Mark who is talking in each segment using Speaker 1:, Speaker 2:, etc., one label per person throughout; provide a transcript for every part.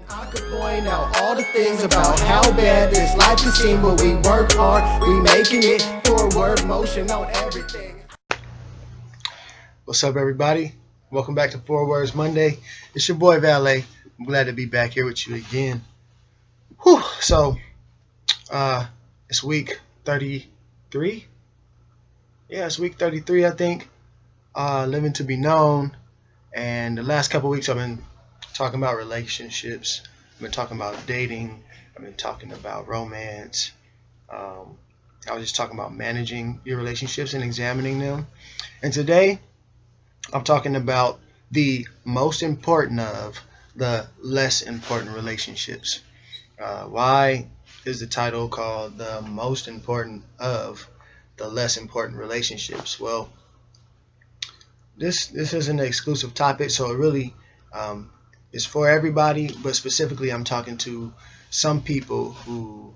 Speaker 1: I could point out all the things about how bad this life can seem, but we work hard, we making it forward motion on everything.
Speaker 2: What's up, everybody? Welcome back to FourWordM Monday. It's your boy Valet. I'm glad to be back here with you again. Whew. So, it's week 33. Yeah, it's week 33, I think. Living to be known. And the last couple weeks, I've been talking about relationships. I've been talking about dating. I've been talking about romance. I was just talking about managing your relationships and examining them. And today, I'm talking about the most important of the less important relationships. Why is the title called the most important of the less important relationships? Well, this isn't an exclusive topic, so it really is for everybody, but specifically I'm talking to some people who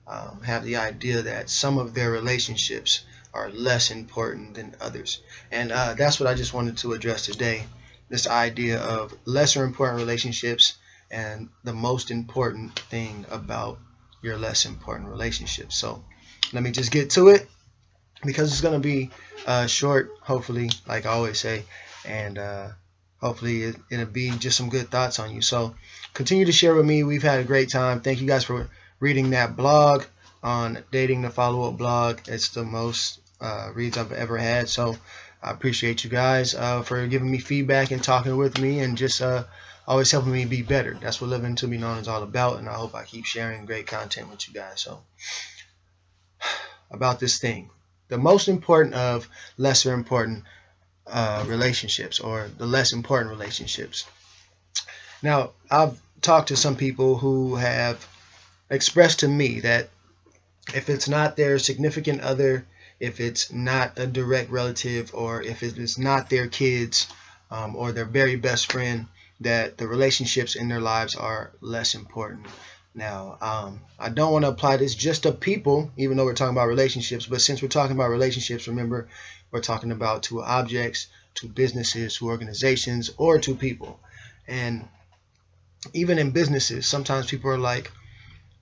Speaker 2: have the idea that some of their relationships are less important than others. And that's what I just wanted to address today, this idea of lesser important relationships and the most important thing about your less important relationships. So let me just get to it, because it's going to be short, hopefully, like I always say, and hopefully it'll be just some good thoughts on you. So continue to share with me. We've had a great time. Thank you guys for reading that blog on Dating the Follow-Up blog. It's the most reads I've ever had. So I appreciate you guys for giving me feedback and talking with me and just always helping me be better. That's what Living to Be Known is all about, and I hope I keep sharing great content with you guys. So about this thing, the most important of lesser important relationships, or the less important relationships. Now, I've talked to some people who have expressed to me that if it's not their significant other, if it's not a direct relative, or if it is not their kids or their very best friend, that the relationships in their lives are less important. Now, I don't want to apply this just to people, even though we're talking about relationships. But since we're talking about relationships, remember, we're talking about to objects, to businesses, to organizations, or to people. And even in businesses, sometimes people are like,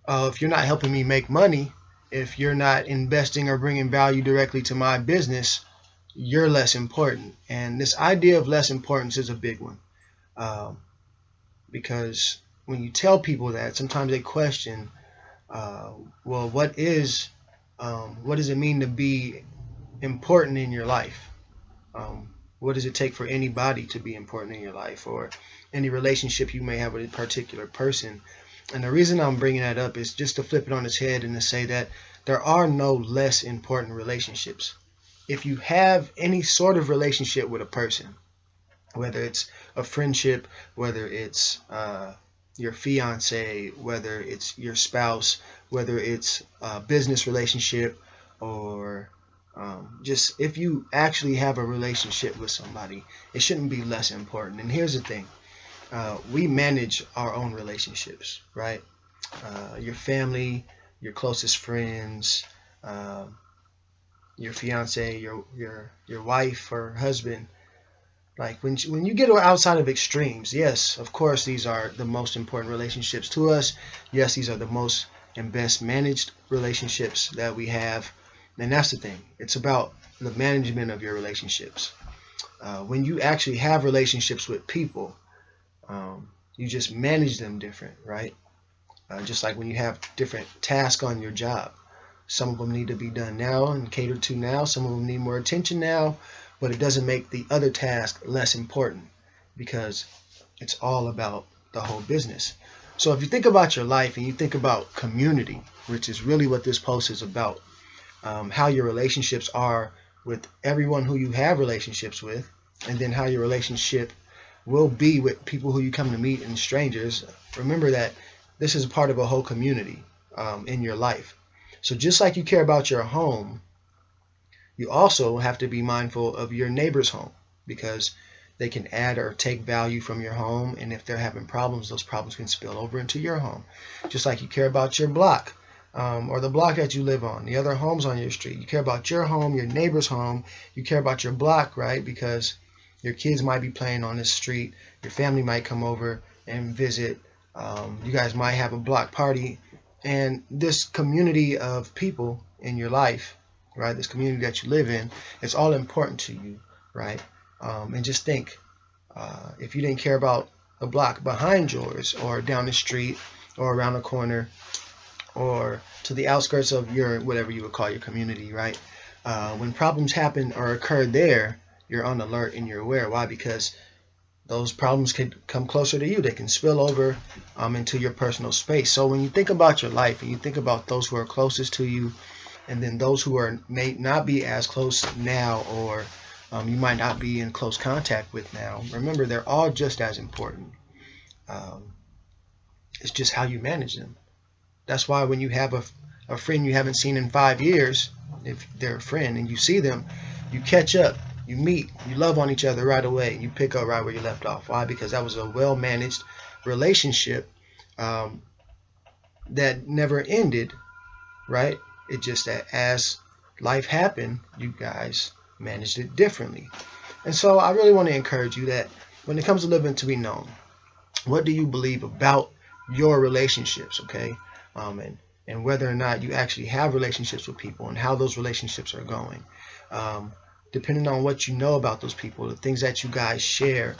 Speaker 2: if you're not helping me make money, if you're not investing or bringing value directly to my business, you're less important. And this idea of less importance is a big one, because when you tell people that, sometimes they question, well, what does it mean to be important in your life? What does it take for anybody to be important in your life, or any relationship you may have with a particular person? And the reason I'm bringing that up is just to flip it on its head and to say that there are no less important relationships. If you have any sort of relationship with a person, whether it's a friendship, whether it's your fiance, whether it's your spouse, whether it's a business relationship, or just if you actually have a relationship with somebody, it shouldn't be less important. And here's the thing. We manage our own relationships, right? Your family, your closest friends, your fiance, your wife or husband. Like when you get outside of extremes, yes, of course, these are the most important relationships to us. Yes, these are the most and best managed relationships that we have. And that's the thing. It's about the management of your relationships. When you actually have relationships with people, you just manage them different, right? Just like when you have different tasks on your job. Some of them need to be done now and catered to now. Some of them need more attention now. But it doesn't make the other task less important, because it's all about the whole business. So if you think about your life and you think about community, which is really what this post is about, how your relationships are with everyone who you have relationships with, and then how your relationship will be with people who you come to meet and strangers, remember that this is part of a whole community in your life. So just like you care about your home, you also have to be mindful of your neighbor's home, because they can add or take value from your home, and if they're having problems, those problems can spill over into your home. Just like you care about your block, or the block that you live on, the other homes on your street. You care about your home, your neighbor's home, you care about your block, right? Because your kids might be playing on this street, your family might come over and visit, You guys might have a block party, and this community of people in your life, right? This community that you live in, it's all important to you, right? And just think, if you didn't care about a block behind yours, or down the street, or around the corner, or to the outskirts of your whatever you would call your community, right? When problems happen or occur there, you're on alert and you're aware. Why? Because those problems could come closer to you. They can spill over into your personal space. So when you think about your life and you think about those who are closest to you, and then those who may not be as close now, or you might not be in close contact with now, remember, they're all just as important. It's just how you manage them. That's why when you have a friend you haven't seen in 5 years, if they're a friend, and you see them, you catch up, you meet, you love on each other right away, you pick up right where you left off. Why? Because that was a well-managed relationship that never ended, right? It just that as life happened, you guys managed it differently. And so I really want to encourage you that when it comes to living to be known, what do you believe about your relationships, okay? And whether or not you actually have relationships with people, and how those relationships are going. Depending on what you know about those people, the things that you guys share,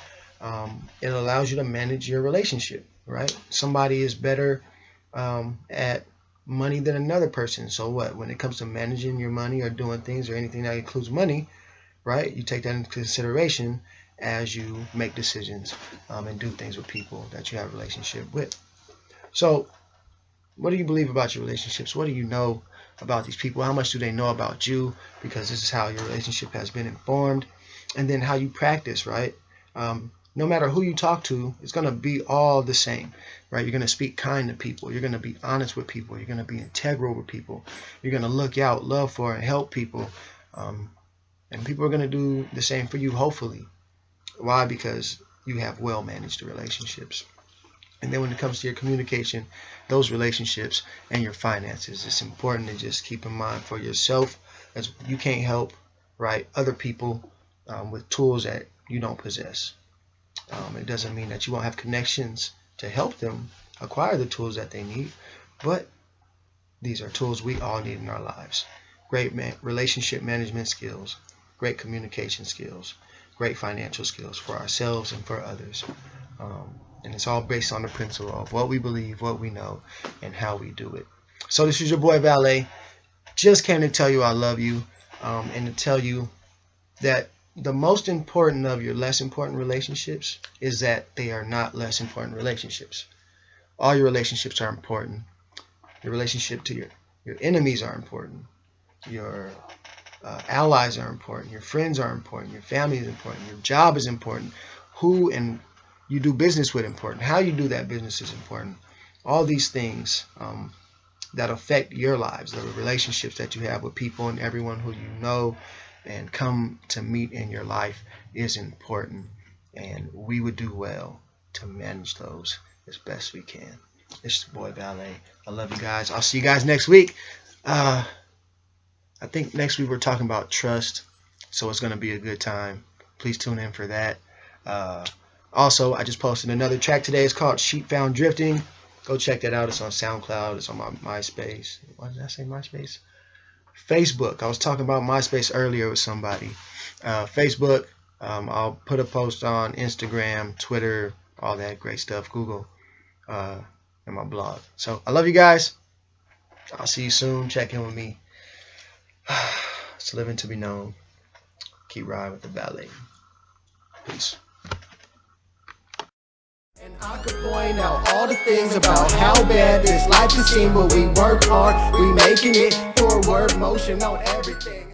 Speaker 2: it allows you to manage your relationship, right? Somebody is better at money than another person. So what? When it comes to managing your money or doing things or anything that includes money, right? You take that into consideration as you make decisions and do things with people that you have a relationship with. So what do you believe about your relationships? What do you know about these people? How much do they know about you? Because this is how your relationship has been informed. And then how you practice, right? No matter who you talk to, it's going to be all the same, right? You're going to speak kind to people. You're going to be honest with people. You're going to be integral with people. You're going to look out, love for, and help people. And people are going to do the same for you, hopefully. Why? Because you have well-managed relationships. And then when it comes to your communication, those relationships, and your finances, it's important to just keep in mind for yourself, as you can't help, right, other people with tools that you don't possess. It doesn't mean that you won't have connections to help them acquire the tools that they need, but these are tools we all need in our lives. Great relationship management skills, great communication skills, great financial skills for ourselves and for others. And it's all based on the principle of what we believe, what we know, and how we do it. So this is your boy Valet. Just came to tell you I love you, and to tell you that the most important of your less important relationships is that they are not less important relationships. All your relationships are important. Your relationship to your enemies are important. Your allies are important. Your friends are important. Your family is important. Your job is important. Who and you do business with important. How you do that business is important. All these things that affect your lives, the relationships that you have with people and everyone who you know and come to meet in your life is important. And we would do well to manage those as best we can. It's your boy Valet. I love you guys. I'll see you guys next week. I think next week we're talking about trust, so it's going to be a good time. Please tune in for that. Also, I just posted another track today. It's called Sheep Found Drifting. Go check that out. It's on SoundCloud. It's on my MySpace. What did I say, MySpace? Facebook. I was talking about MySpace earlier with somebody. Facebook. I'll put a post on Instagram, Twitter, all that great stuff. Google, and my blog. So I love you guys. I'll see you soon. Check in with me. It's living to be known. Keep riding with the Valet. Peace.
Speaker 1: And I could point out all the things about how bad this life can seem, but we work hard, we making it, forward motion on everything.